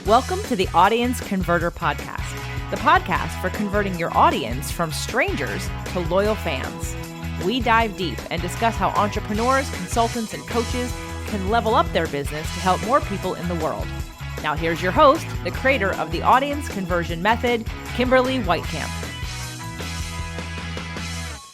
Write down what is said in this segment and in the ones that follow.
Welcome to the Audience Converter Podcast, the podcast for converting your audience from strangers to loyal fans. We dive deep and discuss how entrepreneurs, consultants, and coaches can level up their business to help more people in the world. Now here's your host, the creator of the Audience Conversion Method, Kimberly Weitkamp.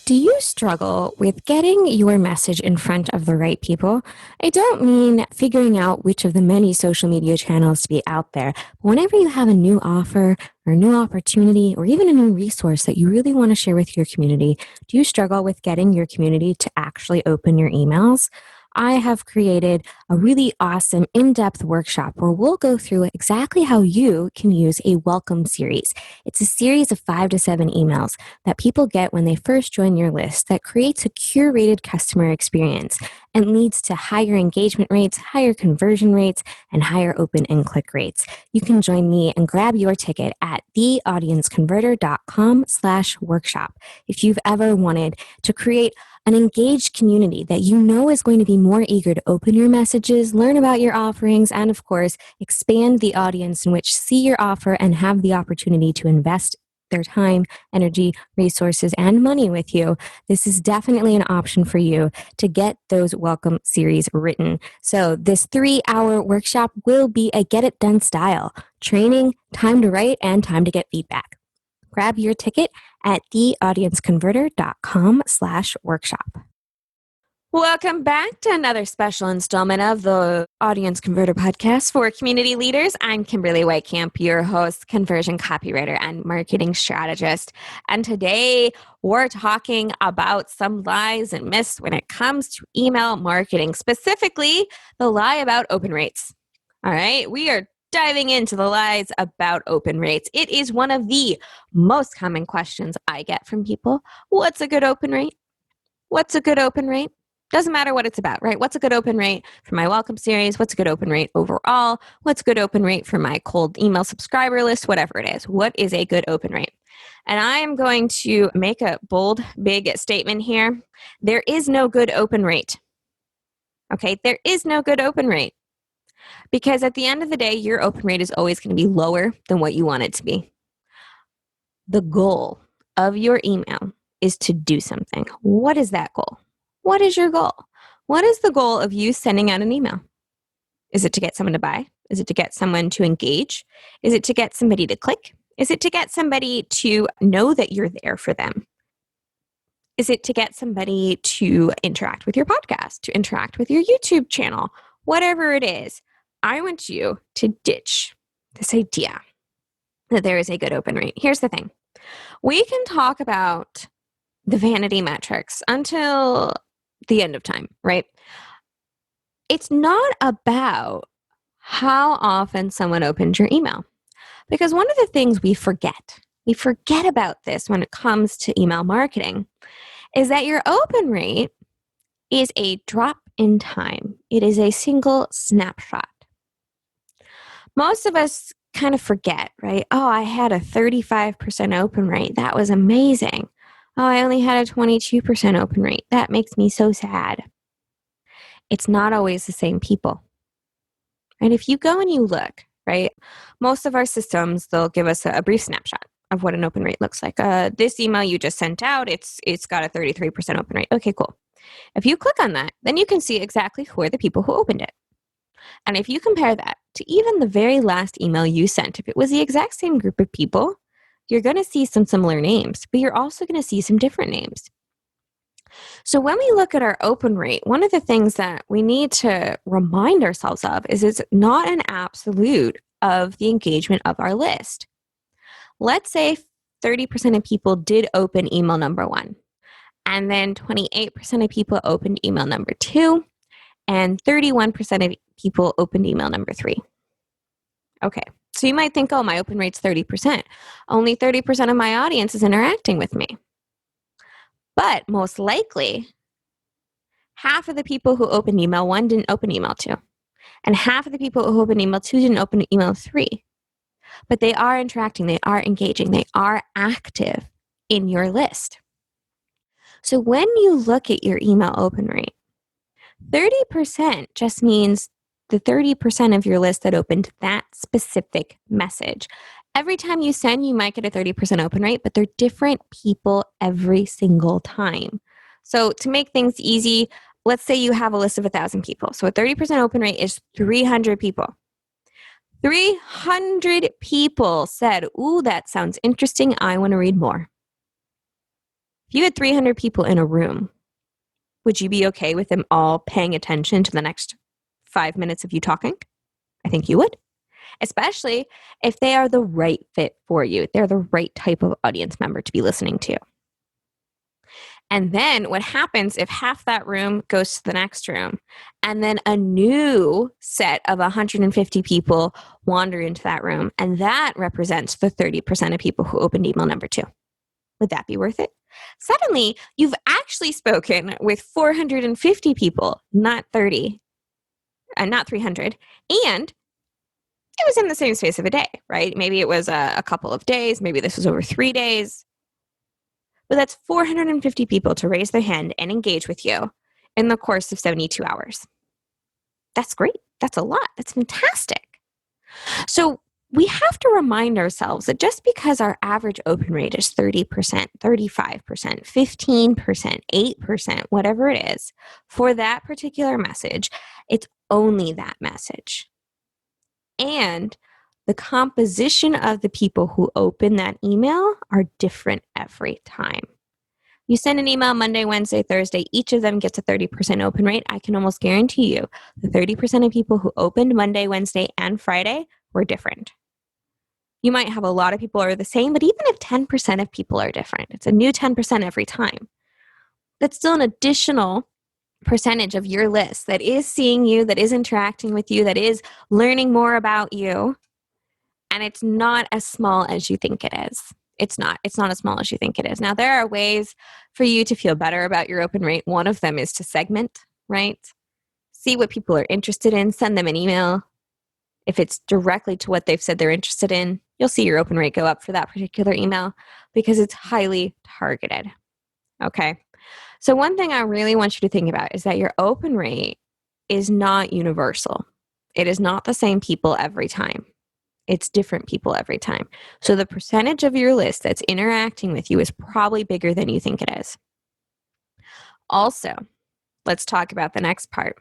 Do you struggle with getting your message in front of the right people? I don't mean figuring out which of the many social media channels to be out there. But whenever you have a new offer or a new opportunity or even a new resource that you really want to share with your community, do you struggle with getting your community to actually open your emails? I have created a really awesome in-depth workshop where we'll go through exactly how you can use a welcome series. It's a series of 5 to 7 emails that people get when they first join your list that creates a curated customer experience and leads to higher engagement rates, higher conversion rates, and higher open and click rates. You can join me and grab your ticket at theaudienceconverter.com/workshop. If you've ever wanted to create an engaged community that you know is going to be more eager to open your messages, learn about your offerings, and of course, expand the audience in which see your offer and have the opportunity to invest their time, energy, resources, and money with you, this is definitely an option for you to get those welcome series written. So this 3-hour workshop will be a get it done style, training, time to write, and time to get feedback. Grab your ticket at theaudienceconverter.com/workshop. Welcome back to another special installment of the Audience Converter Podcast for community leaders. I'm Kimberly Weitkamp, your host, conversion copywriter, and marketing strategist. And today we're talking about some lies and myths when it comes to email marketing, specifically the lie about open rates. All right, we are diving into the lies about open rates. It is one of the most common questions I get from people. What's a good open rate? What's a good open rate? Doesn't matter what it's about, right? What's a good open rate for my welcome series? What's a good open rate overall? What's a good open rate for my cold email subscriber list? Whatever it is. What is a good open rate? And I am going to make a bold, big statement here. There is no good open rate. Okay? There is no good open rate. Because at the end of the day, your open rate is always going to be lower than what you want it to be. The goal of your email is to do something. What is that goal? What is your goal? What is the goal of you sending out an email? Is it to get someone to buy? Is it to get someone to engage? Is it to get somebody to click? Is it to get somebody to know that you're there for them? Is it to get somebody to interact with your podcast, to interact with your YouTube channel? Whatever it is, I want you to ditch this idea that there is a good open rate. Here's the thing. We can talk about the vanity metrics until the end of time, right? It's not about how often someone opens your email. Because one of the things we forget about this when it comes to email marketing, is that your open rate is a drop in time. It is a single snapshot. Most of us kind of forget, right? Oh, I had a 35% open rate. That was amazing. Oh, I only had a 22% open rate. That makes me so sad. It's not always the same people. And if you go and you look, right, most of our systems, they'll give us a brief snapshot of what an open rate looks like. This email you just sent out, it's got a 33% open rate. Okay, cool. If you click on that, then you can see exactly who are the people who opened it. And if you compare that to even the very last email you sent, if it was the exact same group of people, you're going to see some similar names, but you're also going to see some different names. So when we look at our open rate, one of the things that we need to remind ourselves of is it's not an absolute of the engagement of our list. Let's say 30% of people did open email number 1, and then 28% of people opened email number 2, and 31% of people opened email number 3. Okay. So you might think, oh, my open rate's 30%. Only 30% of my audience is interacting with me. But most likely, half of the people who opened email 1 didn't open email 2. And half of the people who opened email 2 didn't open email 3. But they are interacting, they are engaging, they are active in your list. So when you look at your email open rate, 30% just means the 30% of your list that opened that specific message. Every time you send, you might get a 30% open rate, but they're different people every single time. So to make things easy, let's say you have a list of 1,000 people. So a 30% open rate is 300 people. 300 people said, ooh, that sounds interesting. I want to read more. If you had 300 people in a room, would you be okay with them all paying attention to the next 5 minutes of you talking? I think you would. Especially if they are the right fit for you. They're the right type of audience member to be listening to. And then what happens if half that room goes to the next room and then a new set of 150 people wander into that room, and that represents the 30% of people who opened email number 2? Would that be worth it? Suddenly, you've actually spoken with 450 people, not 30, not 300, and it was in the same space of a day, right? Maybe it was a couple of days. Maybe this was over 3 days. But that's 450 people to raise their hand and engage with you in the course of 72 hours. That's great. That's a lot. That's fantastic. So we have to remind ourselves that just because our average open rate is 30%, 35%, 15%, 8%, whatever it is, for that particular message, it's only that message. And the composition of the people who open that email are different every time. You send an email Monday, Wednesday, Thursday, each of them gets a 30% open rate. I can almost guarantee you the 30% of people who opened Monday, Wednesday, and Friday were different. You might have a lot of people who are the same, but even if 10% of people are different, it's a new 10% every time. That's still an additional percentage of your list that is seeing you, that is interacting with you, that is learning more about you. And it's not as small as you think it is. It's not as small as you think it is. Now, there are ways for you to feel better about your open rate. One of them is to segment, right? See what people are interested in, send them an email. If it's directly to what they've said they're interested in, you'll see your open rate go up for that particular email because it's highly targeted. Okay? So one thing I really want you to think about is that your open rate is not universal. It is not the same people every time. It's different people every time. So the percentage of your list that's interacting with you is probably bigger than you think it is. Also, let's talk about the next part.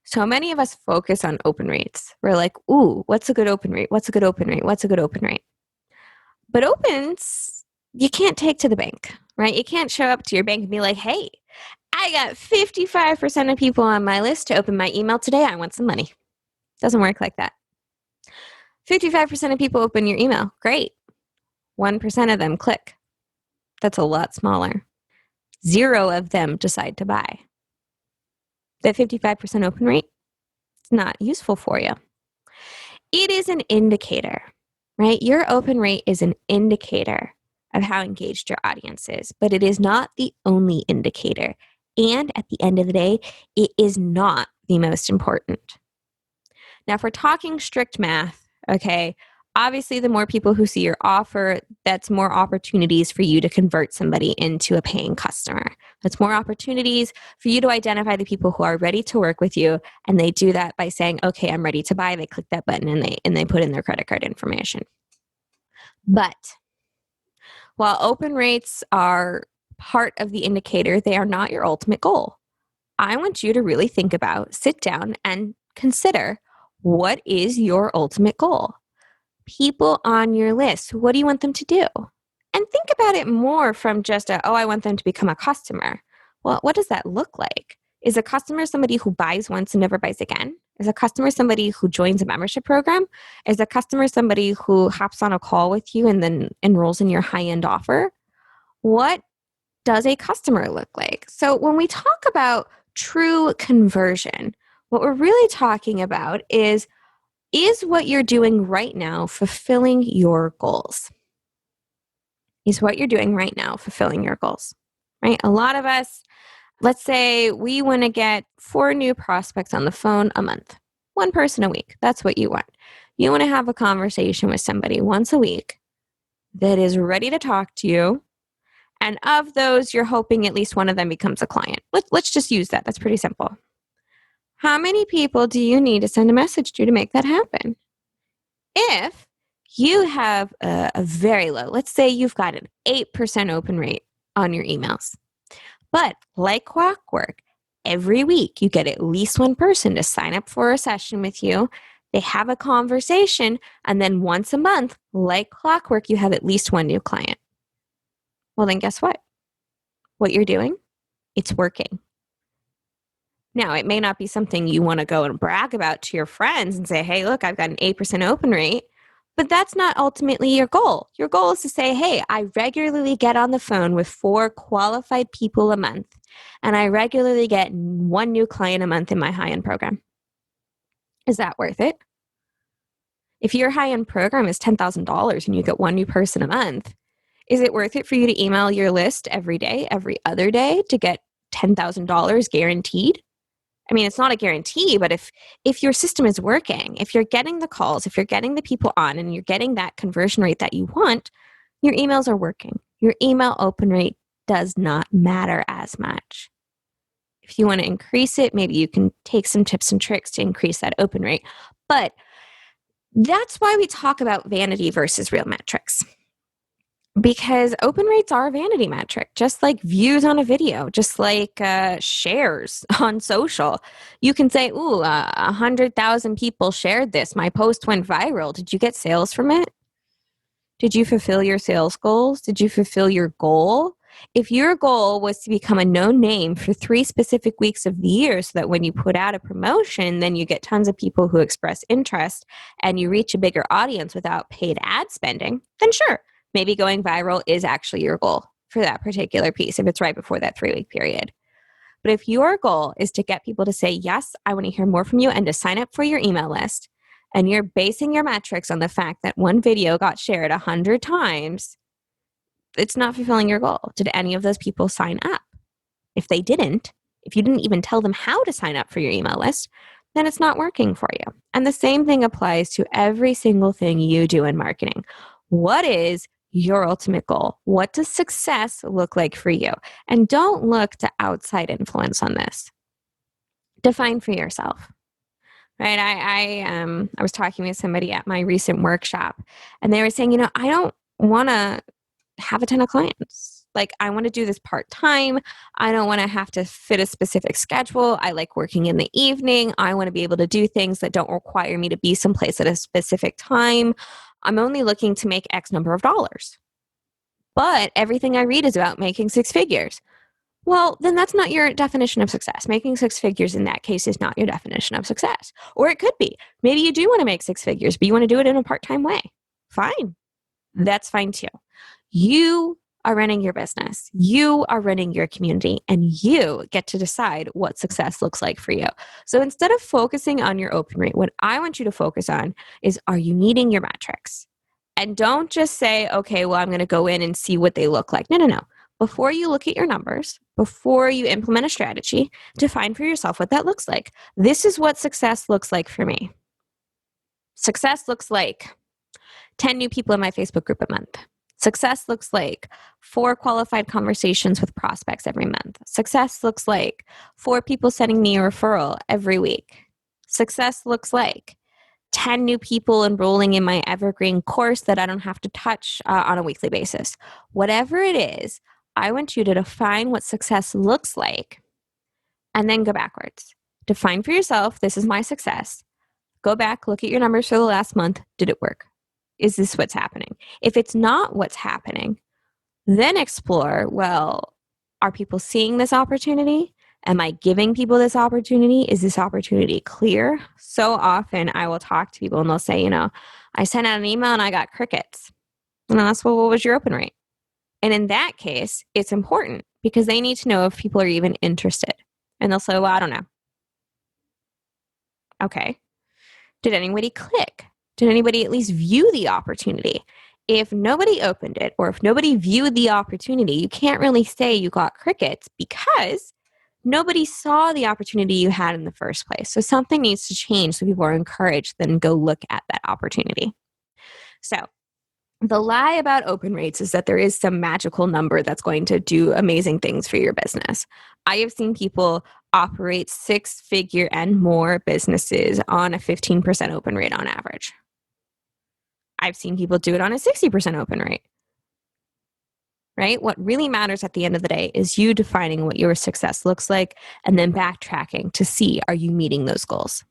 So many of us focus on open rates. We're like, ooh, what's a good open rate? What's a good open rate? What's a good open rate? But opens, you can't take to the bank, right? You can't show up to your bank and be like, hey, I got 55% of people on my list to open my email today. I want some money. Doesn't work like that. 55% of people open your email. Great. 1% of them click. That's a lot smaller. 0 of them decide to buy. That 55% open rate, it's not useful for you. It is an indicator, right? Your open rate is an indicator of how engaged your audience is, but it is not the only indicator. And at the end of the day, it is not the most important. Now, if we're talking strict math, okay, obviously the more people who see your offer, that's more opportunities for you to convert somebody into a paying customer. That's more opportunities for you to identify the people who are ready to work with you, and they do that by saying, okay, I'm ready to buy. They click that button and they put in their credit card information. But while open rates are part of the indicator, they are not your ultimate goal. I want you to really think about, sit down and consider, what is your ultimate goal? People on your list, what do you want them to do? And think about it more from just I want them to become a customer. Well, what does that look like? Is a customer somebody who buys once and never buys again? Is a customer somebody who joins a membership program? Is a customer somebody who hops on a call with you and then enrolls in your high-end offer? What does a customer look like? So when we talk about true conversion, what we're really talking about is what you're doing right now fulfilling your goals? Is what you're doing right now fulfilling your goals, right? A lot of us, let's say we want to get 4 new prospects on the phone a month, 1 person a week. That's what you want. You want to have a conversation with somebody once a week that is ready to talk to you. And of those, you're hoping at least one of them becomes a client. Let's just use that. That's pretty simple. How many people do you need to send a message to make that happen? If you have a very low, let's say you've got an 8% open rate on your emails, but like clockwork, every week you get at least one person to sign up for a session with you. They have a conversation, and then once a month, like clockwork, you have at least one new client. Well, then guess what? What you're doing, it's working. Now, it may not be something you want to go and brag about to your friends and say, hey, look, I've got an 8% open rate. But that's not ultimately your goal. Your goal is to say, hey, I regularly get on the phone with 4 qualified people a month, and I regularly get 1 new client a month in my high-end program. Is that worth it? If your high-end program is $10,000 and you get 1 new person a month, is it worth it for you to email your list every day, every other day to get $10,000 guaranteed? I mean, it's not a guarantee, but if your system is working, if you're getting the calls, if you're getting the people on and you're getting that conversion rate that you want, your emails are working. Your email open rate does not matter as much. If you want to increase it, maybe you can take some tips and tricks to increase that open rate. But that's why we talk about vanity versus real metrics. Because open rates are a vanity metric, just like views on a video, just like shares on social. You can say, ooh, 100,000 people shared this. My post went viral. Did you get sales from it? Did you fulfill your sales goals? Did you fulfill your goal? If your goal was to become a known name for 3 specific weeks of the year so that when you put out a promotion, then you get tons of people who express interest and you reach a bigger audience without paid ad spending, then sure. Maybe going viral is actually your goal for that particular piece if it's right before that 3-week period. But if your goal is to get people to say, yes, I want to hear more from you and to sign up for your email list, and you're basing your metrics on the fact that one video got shared 100 times, it's not fulfilling your goal. Did any of those people sign up? If they didn't, if you didn't even tell them how to sign up for your email list, then it's not working for you. And the same thing applies to every single thing you do in marketing. What is your ultimate goal? What does success look like for you? And don't look to outside influence on this. Define for yourself. Right? I was talking with somebody at my recent workshop, and they were saying, I don't want to have a ton of clients. Like, I want to do this part-time. I don't want to have to fit a specific schedule. I like working in the evening. I want to be able to do things that don't require me to be someplace at a specific time. I'm only looking to make X number of dollars. But everything I read is about making 6 figures. Well, then that's not your definition of success. Making 6 figures in that case is not your definition of success. Or it could be. Maybe you do want to make 6 figures, but you want to do it in a part-time way. Fine. That's fine too. You are running your business. You are running your community, and you get to decide what success looks like for you. So instead of focusing on your open rate, what I want you to focus on is, are you meeting your metrics? And don't just say, okay, well, I'm going to go in and see what they look like. No. Before you look at your numbers, before you implement a strategy, define for yourself what that looks like. This is what success looks like for me. Success looks like 10 new people in my Facebook group a month. Success looks like 4 qualified conversations with prospects every month. Success looks like 4 people sending me a referral every week. Success looks like 10 new people enrolling in my evergreen course that I don't have to touch on a weekly basis. Whatever it is, I want you to define what success looks like and then go backwards. Define for yourself, this is my success. Go back, look at your numbers for the last month. Did it work? Is this what's happening? If it's not what's happening, then explore, well, are people seeing this opportunity? Am I giving people this opportunity? Is this opportunity clear? So often I will talk to people and they'll say, I sent out an email and I got crickets. And I'll ask, well, what was your open rate? And in that case, it's important because they need to know if people are even interested. And they'll say, well, I don't know. Okay. Did anybody click? Did anybody at least view the opportunity? If nobody opened it or if nobody viewed the opportunity, you can't really say you got crickets because nobody saw the opportunity you had in the first place. So something needs to change so people are encouraged to then go look at that opportunity. So the lie about open rates is that there is some magical number that's going to do amazing things for your business. I have seen people operate 6-figure and more businesses on a 15% open rate on average. I've seen people do it on a 60% open rate. Right? What really matters at the end of the day is you defining what your success looks like and then backtracking to see, are you meeting those goals?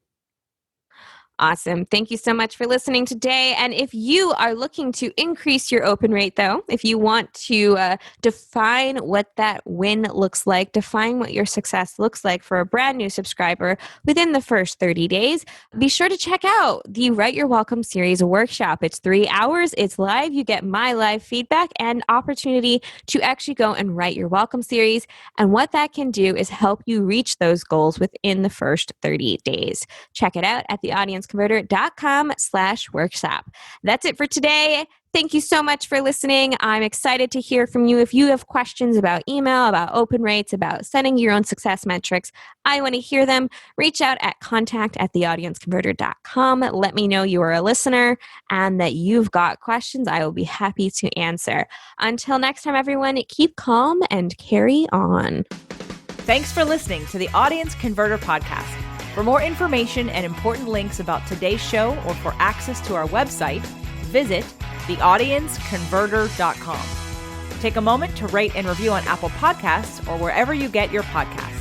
Awesome. Thank you so much for listening today. And if you are looking to increase your open rate, though, if you want to define what that win looks like, define what your success looks like for a brand new subscriber within the first 30 days, be sure to check out the Write Your Welcome series workshop. It's 3 hours. It's live. You get my live feedback and opportunity to actually go and write your welcome series. And what that can do is help you reach those goals within the first 30 days. Check it out at theaudienceconverter.com/workshop. That's it for today. Thank you so much for listening. I'm excited to hear from you. If you have questions about email, about open rates, about setting your own success metrics, I want to hear them. Reach out at contact@theaudienceconverter.com. Let me know you are a listener and that you've got questions. I will be happy to answer. Until next time, everyone, keep calm and carry on. Thanks for listening to the Audience Converter Podcast. For more information and important links about today's show or for access to our website, visit theaudienceconverter.com. Take a moment to rate and review on Apple Podcasts or wherever you get your podcasts.